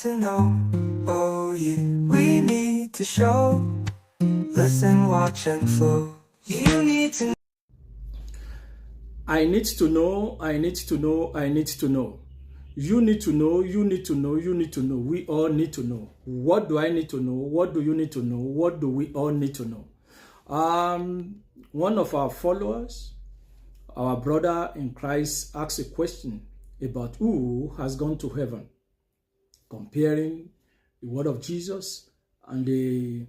to know. Oh yeah, we need to show. Listen, watch, and flow. You need to. I need to know, I need to know, I need to know. You need to know, you need to know, you need to know. We all need to know. What do I need to know? What do you need to know? What do we all need to know? One of our followers, our brother in Christ, asked a question about who has gone to heaven, comparing the word of Jesus and the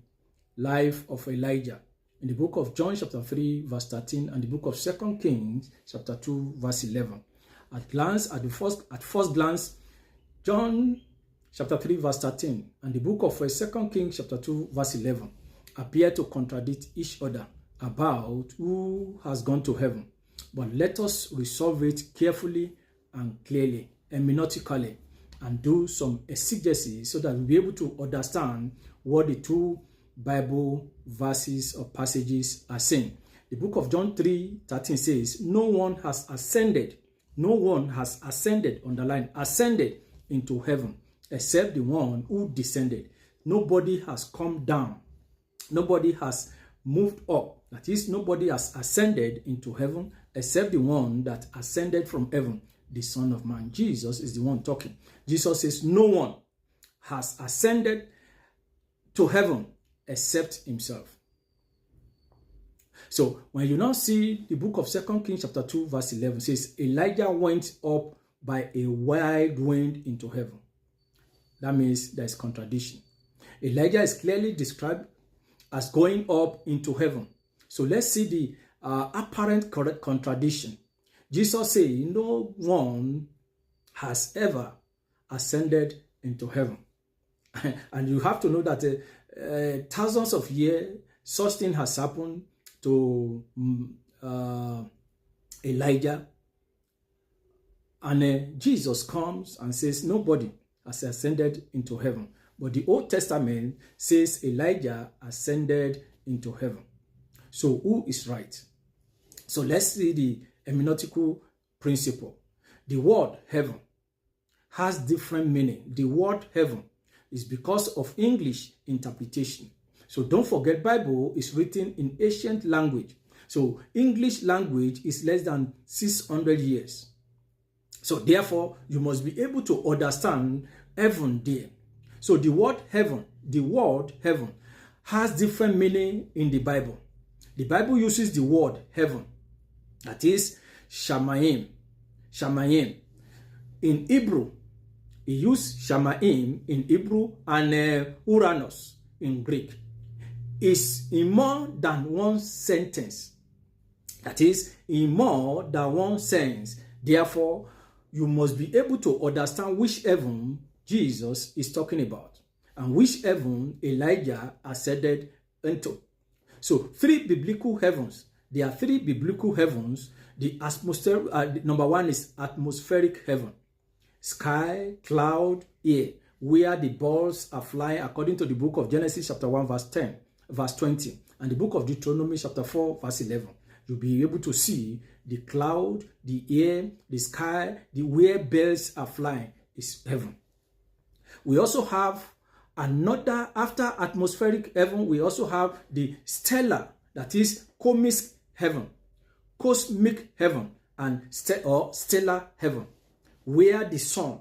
life of Elijah. In the book of John chapter 3 verse 13 and the book of 2 Kings chapter 2 verse 11. At first glance, John chapter 3 verse 13 and the book of 2 Kings chapter 2 verse 11 appear to contradict each other about who has gone to heaven. But let us resolve it carefully and clearly, hermeneutically, and do some exegesis so that we'll be able to understand what the two Bible verses or passages are saying. The book of John 3:13 says, no one has ascended, underline, ascended into heaven, except the one who descended. Nobody has come down. Nobody has moved up. That is, nobody has ascended into heaven except the one that ascended from heaven, the Son of Man. Jesus is the one talking. Jesus says, no one has ascended to heaven except himself. So when you now see the book of 2 Kings chapter 2 verse 11 says, Elijah went up by a wild wind into heaven. That means there is contradiction. Elijah is clearly described as going up into heaven. So let's see the apparent contradiction. Jesus says, no one has ever ascended into heaven. And you have to know that thousands of years, such thing has happened to Elijah. And Jesus comes and says, nobody has ascended into heaven. But the Old Testament says Elijah ascended into heaven. So who is right? So let's see the hermeneutical principle. The word heaven has different meaning. The word heaven is because of English interpretation. So don't forget, Bible is written in ancient language. So English language is less than 600 years. So therefore, you must be able to understand heaven there. So the word heaven has different meaning in the Bible. The Bible uses the word heaven, that is shamayim. Shamayim. In Hebrew, he used shamayim in Hebrew and Uranus in Greek. It's in more than one sentence. That is, in more than one sense. Therefore, you must be able to understand which heaven Jesus is talking about and which heaven Elijah ascended into. So, three biblical heavens. There are three biblical heavens. The atmosphere, number one is atmospheric heaven. Sky, cloud, air, where the birds are flying according to the book of Genesis chapter 1 verse 20 and the book of Deuteronomy chapter 4 verse 11. You'll be able to see the cloud, the air, the sky, the where birds are flying is heaven. We also have another, after atmospheric heaven, we also have the stellar, that is cosmic heaven, and stellar heaven, where the sun,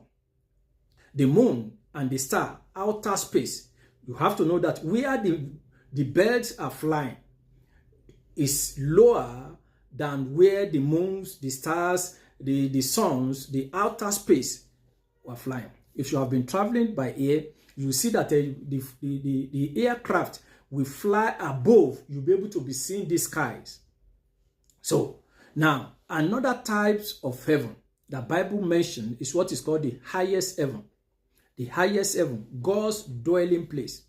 the moon, and the star, outer space. You have to know that where the birds are flying is lower than where the moons, the stars, the suns, the outer space were flying. If you have been traveling by air, you see that the aircraft will fly above. You'll be able to be seeing the skies. So now, another types of heaven the Bible mentioned is what is called the highest heaven. The highest heaven, God's dwelling place.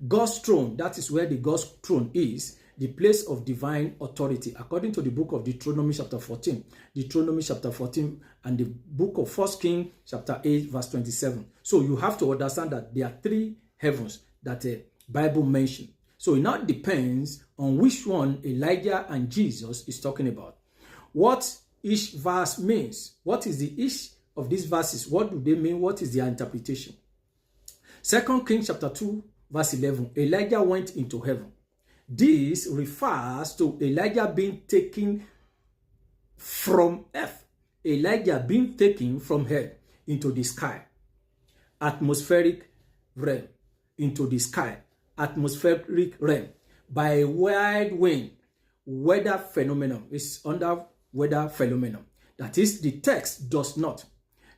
God's throne, that is where the God's throne is, the place of divine authority, according to the book of Deuteronomy chapter 14. Deuteronomy chapter 14 and the book of 1 Kings chapter 8 verse 27. So you have to understand that there are three heavens that the Bible mentioned. So it now depends on which one Elijah and Jesus is talking about. What each verse means. What is the each of these verses? What do they mean? What is their interpretation? 2 Kings chapter 2 verse 11, Elijah went into heaven. This refers to Elijah being taken from earth. Elijah being taken from earth into the sky. Atmospheric realm. Into the sky. Atmospheric realm. By a wide wind. Weather phenomenon. It's under weather phenomenon. That is, the text does not.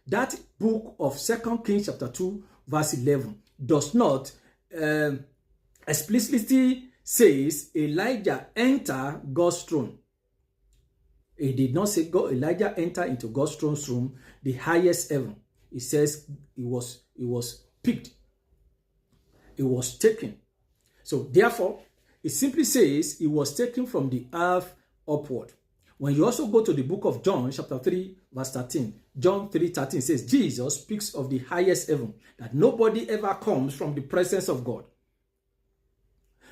That book of 2 Kings chapter 2 verse 11 does not explicitly says Elijah enter God's throne. It did not say Elijah enter into God's throne room, the highest heaven. It says it was picked. It was taken. So therefore, it simply says it was taken from the earth upward. When you also go to the book of John, chapter 3, verse 13, John 3:13 says, Jesus speaks of the highest heaven, that nobody ever comes from the presence of God.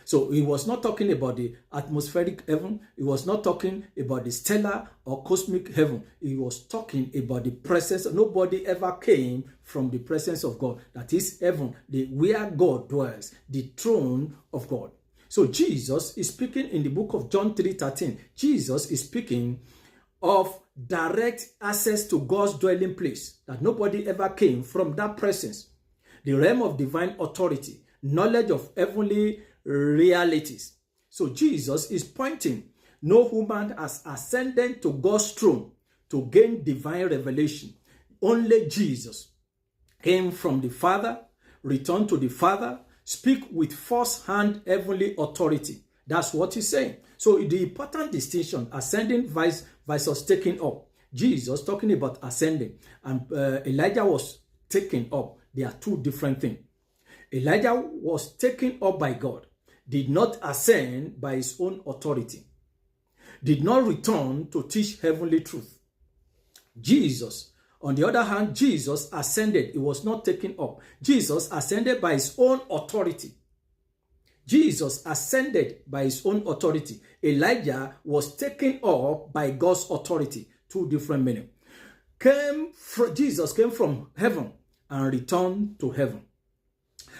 So he was not talking about the atmospheric heaven. He was not talking about the stellar or cosmic heaven. He was talking about the presence. Nobody ever came from the presence of God. That is heaven, where God dwells, the throne of God. So Jesus is speaking in the book of John 3:13. Jesus is speaking of direct access to God's dwelling place, that nobody ever came from that presence. The realm of divine authority, knowledge of heavenly realities. So Jesus is pointing, no human has ascended to God's throne to gain divine revelation. Only Jesus came from the Father, returned to the Father, speak with first-hand heavenly authority. That's what he's saying. So the important distinction, ascending versus taking up. Jesus talking about ascending, and Elijah was taken up. They are two different things. Elijah was taken up by God, did not ascend by his own authority, did not return to teach heavenly truth. Jesus, on the other hand, Jesus ascended. He was not taken up. Jesus ascended by his own authority. Jesus ascended by his own authority. Elijah was taken up by God's authority. Two different meanings. Jesus came from heaven and returned to heaven.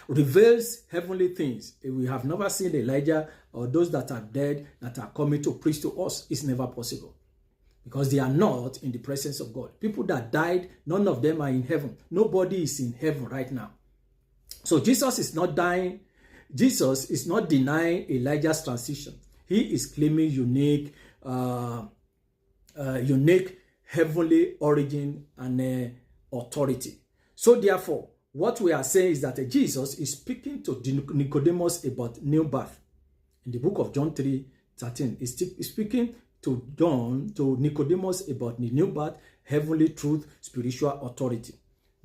Reveals heavenly things. We have never seen Elijah or those that are dead that are coming to preach to us. It's never possible, because they are not in the presence of God. People that died, none of them are in heaven. Nobody is in heaven right now. So Jesus is not dying. Jesus is not denying Elijah's transition. He is claiming unique heavenly origin and authority. So therefore, what we are saying is that Jesus is speaking to Nicodemus about new birth. In the book of John 3:13, he's speaking to Nicodemus about the new birth, heavenly truth, spiritual authority.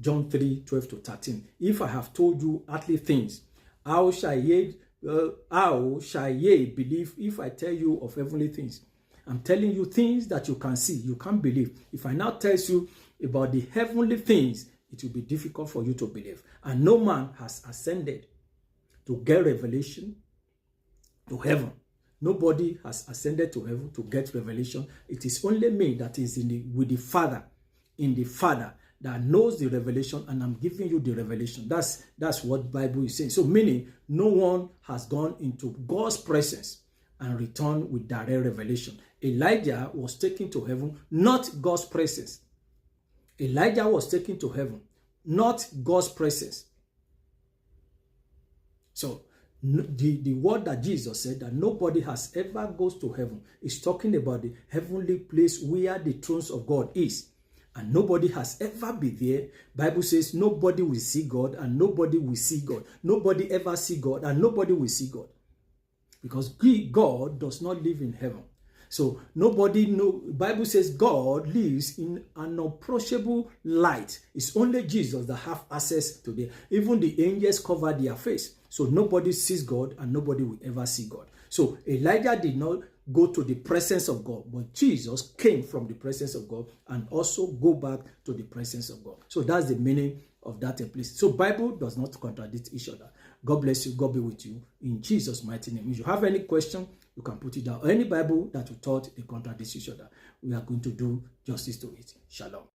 John 3:12-13. If I have told you earthly things, how shall ye believe if I tell you of heavenly things? I'm telling you things that you can see, you can't believe. If I now tell you about the heavenly things, it will be difficult for you to believe. And no man has ascended to get revelation to heaven. Nobody has ascended to heaven to get revelation. It is only me that is with the Father, in the Father, that knows the revelation, and I'm giving you the revelation. That's what the Bible is saying. So meaning, no one has gone into God's presence and returned with direct revelation. Elijah was taken to heaven, not God's presence. Elijah was taken to heaven, not God's presence. So the word that Jesus said, that nobody has ever goes to heaven, is talking about the heavenly place where the thrones of God is. And nobody has ever been there. Bible says nobody will see God and nobody will see God. Nobody ever see God and nobody will see God. Because God does not live in heaven. So nobody know. Bible says God lives in an unapproachable light. It's only Jesus that have access to the. Even the angels cover their face. So nobody sees God and nobody will ever see God. So Elijah did not go to the presence of God, but Jesus came from the presence of God and also go back to the presence of God. So that's the meaning of that place. So Bible does not contradict each other. God bless you. God be with you. In Jesus' mighty name. If you have any question, you can put it down. Or any Bible that you thought they contradict each other, we are going to do justice to it. Shalom.